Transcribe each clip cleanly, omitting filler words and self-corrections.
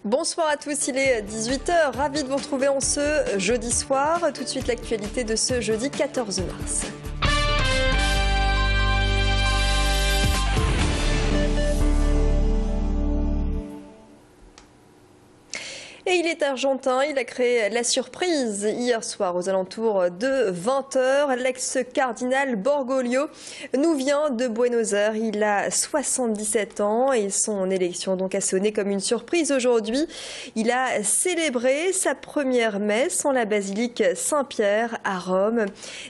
Bonsoir à tous, il est 18 h, ravi de vous retrouver en ce jeudi soir. Tout de suite l'actualité de ce jeudi 14 mars. Et il est argentin, il a créé la surprise hier soir aux alentours de 20 h. L'ex-cardinal Bergoglio nous vient de Buenos Aires. Il a 77 ans et son élection donc a sonné comme une surprise aujourd'hui. Il a célébré sa première messe en la basilique Saint-Pierre à Rome.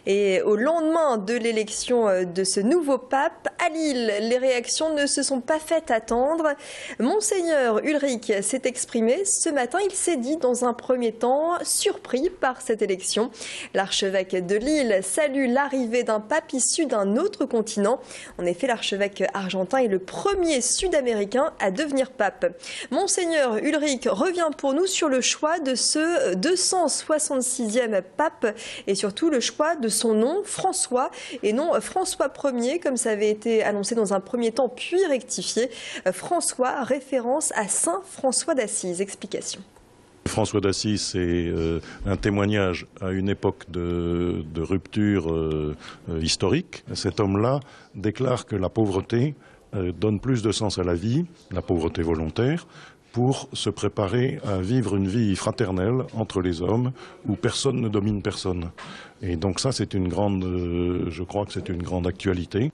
Et au lendemain de l'élection de ce nouveau pape, à Lille, les réactions ne se sont pas faites attendre. Monseigneur Ulrich s'est exprimé ce matin. Il s'est dit dans un premier temps surpris par cette élection. L'archevêque de Lille salue l'arrivée d'un pape issu d'un autre continent. En effet, l'archevêque argentin est le premier sud-américain à devenir pape. Monseigneur Ulrich revient pour nous sur le choix de ce 266e pape et surtout le choix de son nom, François, et non François Ier, comme ça avait été annoncé dans un premier temps puis rectifié. François, référence à Saint François d'Assise. Explication. François d'Assise, c'est un témoignage à une époque de rupture historique. Cet homme-là déclare que la pauvreté donne plus de sens à la vie, la pauvreté volontaire, pour se préparer à vivre une vie fraternelle entre les hommes où personne ne domine personne. Et donc ça, c'est une grande, je crois que c'est une grande actualité.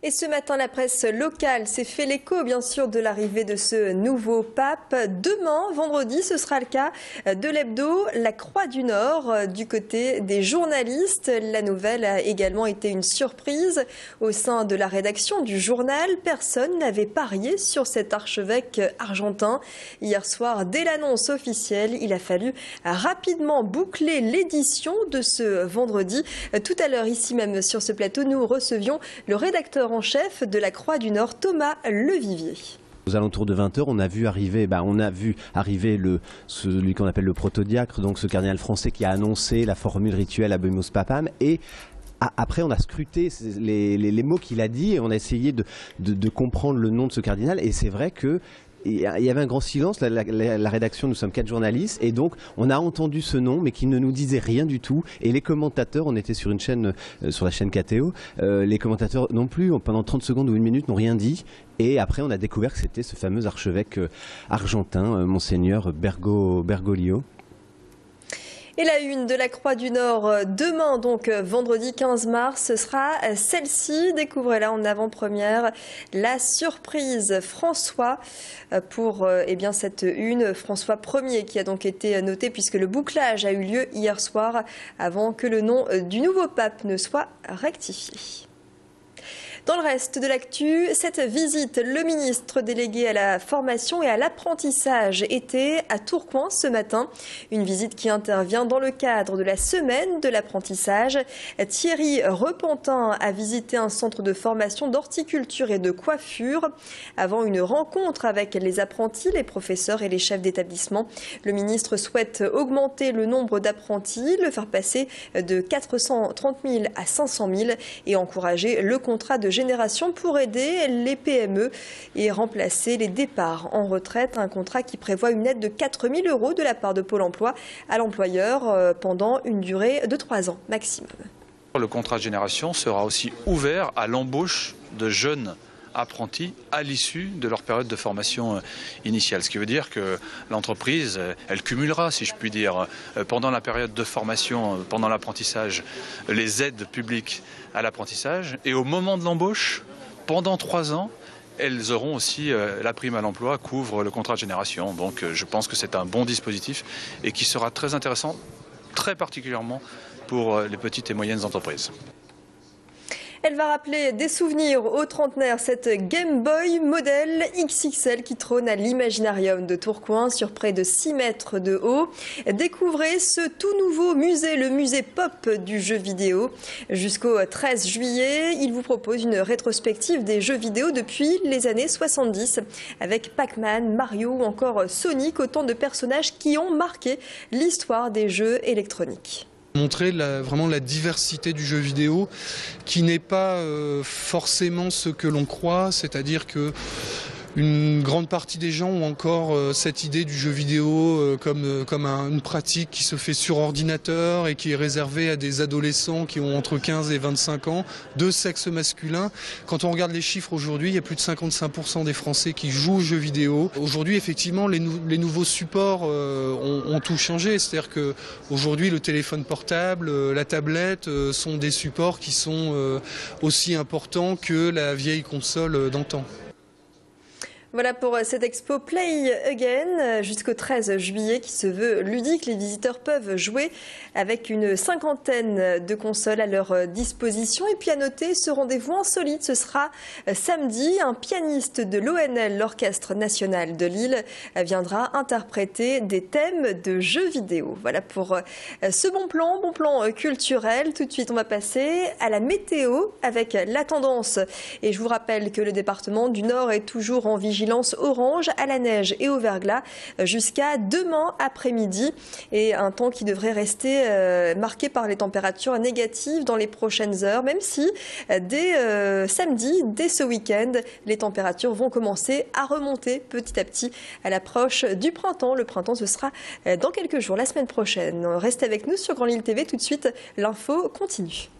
Et ce matin, la presse locale s'est fait l'écho, bien sûr, de l'arrivée de ce nouveau pape. Demain, vendredi, ce sera le cas de l'hebdo La Croix du Nord. Du côté des journalistes, la nouvelle a également été une surprise. Au sein de la rédaction du journal, personne n'avait parié sur cet archevêque argentin. Hier soir, dès l'annonce officielle, il a fallu rapidement boucler l'édition de ce vendredi. Tout à l'heure, ici même sur ce plateau, nous recevions le rédacteur en chef de la Croix du Nord, Thomas Levivier. Aux alentours de 20 h, on a vu arriver celui qu'on appelle le protodiacre, donc ce cardinal français qui a annoncé la formule rituelle Habemus Papam, et après on a scruté les mots qu'il a dit et on a essayé de comprendre le nom de ce cardinal, et c'est vrai que il y avait un grand silence, la rédaction, nous sommes 4 journalistes, et donc on a entendu ce nom mais qui ne nous disait rien du tout, et les commentateurs, on était sur une chaîne, sur la chaîne KTO, les commentateurs non plus, pendant 30 secondes ou 1 minute n'ont rien dit, et après on a découvert que c'était ce fameux archevêque argentin, Monseigneur Bergoglio. Et la une de la Croix du Nord demain, donc vendredi 15 mars, ce sera celle-ci. Découvrez-la en avant-première, la surprise François pour cette une. François Ier qui a donc été noté puisque le bouclage a eu lieu hier soir avant que le nom du nouveau pape ne soit rectifié. Dans le reste de l'actu, cette visite, le ministre délégué à la formation et à l'apprentissage était à Tourcoing ce matin. Une visite qui intervient dans le cadre de la semaine de l'apprentissage. Thierry Repentin a visité un centre de formation d'horticulture et de coiffure avant une rencontre avec les apprentis, les professeurs et les chefs d'établissement. Le ministre souhaite augmenter le nombre d'apprentis, le faire passer de 430 000 à 500 000 et encourager le contrat de génération pour aider les PME et remplacer les départs en retraite. Un contrat qui prévoit une aide de 4 000 € de la part de Pôle emploi à l'employeur pendant une durée de 3 ans maximum. Le contrat de génération sera aussi ouvert à l'embauche de jeunes apprentis à l'issue de leur période de formation initiale. Ce qui veut dire que l'entreprise, elle cumulera, si je puis dire, pendant la période de formation, pendant l'apprentissage, les aides publiques à l'apprentissage. Et au moment de l'embauche, pendant 3 ans, elles auront aussi la prime à l'emploi, couvre le contrat de génération. Donc je pense que c'est un bon dispositif et qui sera très intéressant, très particulièrement pour les petites et moyennes entreprises. Elle va rappeler des souvenirs aux trentenaires, cette Game Boy modèle XXL qui trône à l'Imaginarium de Tourcoing sur près de 6 mètres de haut. Découvrez ce tout nouveau musée, le musée pop du jeu vidéo. Jusqu'au 13 juillet, il vous propose une rétrospective des jeux vidéo depuis les années 70 avec Pac-Man, Mario ou encore Sonic, autant de personnages qui ont marqué l'histoire des jeux électroniques. Montrer vraiment la diversité du jeu vidéo qui n'est pas forcément ce que l'on croit, c'est-à-dire que Une grande partie des gens ont encore cette idée du jeu vidéo comme une pratique qui se fait sur ordinateur et qui est réservée à des adolescents qui ont entre 15 et 25 ans, de sexe masculin. Quand on regarde les chiffres aujourd'hui, il y a plus de 55% des Français qui jouent aux jeux vidéo. Aujourd'hui, effectivement, les nouveaux supports ont tout changé. C'est-à-dire qu'aujourd'hui, le téléphone portable, la tablette sont des supports qui sont aussi importants que la vieille console d'antan. Voilà pour cette expo Play Again jusqu'au 13 juillet qui se veut ludique. Les visiteurs peuvent jouer avec une cinquantaine de consoles à leur disposition. Et puis à noter ce rendez-vous insolite, ce sera samedi. Un pianiste de l'ONL, l'Orchestre National de Lille, viendra interpréter des thèmes de jeux vidéo. Voilà pour ce bon plan culturel. Tout de suite, on va passer à la météo avec la tendance. Et je vous rappelle que le département du Nord est toujours en vigilance orange à la neige et au verglas jusqu'à demain après-midi, et un temps qui devrait rester marqué par les températures négatives dans les prochaines heures, même si dès samedi, dès ce week-end, les températures vont commencer à remonter petit à petit à l'approche du printemps. Le printemps, ce sera dans quelques jours, la semaine prochaine. Restez avec nous sur Grand Lille TV. Tout de suite, l'info continue.